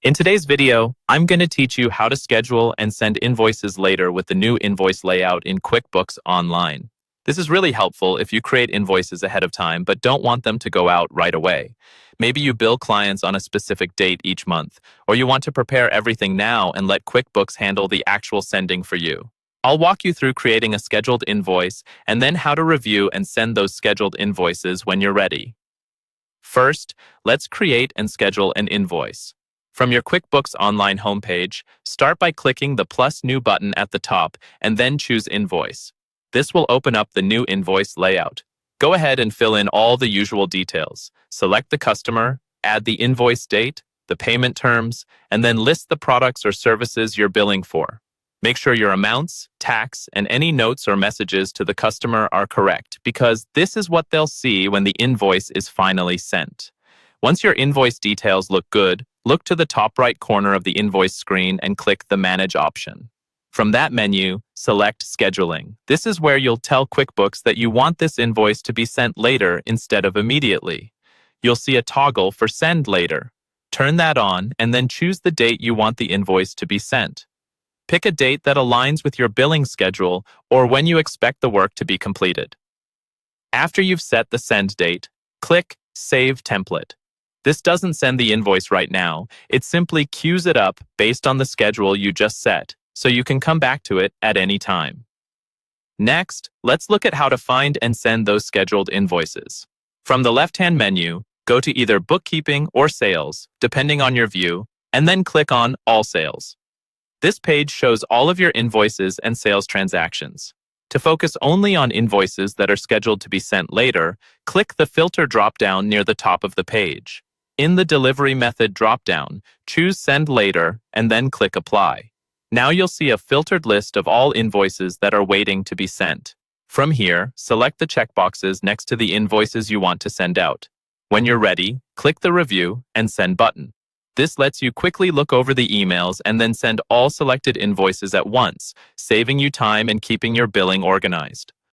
In today's video, I'm going to teach you how to schedule and send invoices later with the new invoice layout in QuickBooks Online. This is really helpful if you create invoices ahead of time but don't want them to go out right away. Maybe you bill clients on a specific date each month, or you want to prepare everything now and let QuickBooks handle the actual sending for you. I'll walk you through creating a scheduled invoice and then how to review and send those scheduled invoices when you're ready. First, let's create and schedule an invoice. From your QuickBooks Online homepage, start by clicking the plus new button at the top and then choose Invoice. This will open up the new invoice layout. Go ahead and fill in all the usual details. Select the customer, add the invoice date, the payment terms, and then list the products or services you're billing for. Make sure your amounts, tax, and any notes or messages to the customer are correct, because this is what they'll see when the invoice is finally sent. Once your invoice details look good, look to the top right corner of the invoice screen and click the Manage option. From that menu, select Scheduling. This is where you'll tell QuickBooks that you want this invoice to be sent later instead of immediately. You'll see a toggle for Send Later. Turn that on and then choose the date you want the invoice to be sent. Pick a date that aligns with your billing schedule or when you expect the work to be completed. After you've set the send date, click Save Template. This doesn't send the invoice right now. It simply queues it up based on the schedule you just set, so you can come back to it at any time. Next, let's look at how to find and send those scheduled invoices. From the left-hand menu, go to either Bookkeeping or Sales, depending on your view, and then click on All Sales. This page shows all of your invoices and sales transactions. To focus only on invoices that are scheduled to be sent later, click the Filter drop-down near the top of the page. In the Delivery Method drop-down, choose Send Later and then click Apply. Now you'll see a filtered list of all invoices that are waiting to be sent. From here, select the checkboxes next to the invoices you want to send out. When you're ready, click the Review and Send button. This lets you quickly look over the emails and then send all selected invoices at once, saving you time and keeping your billing organized.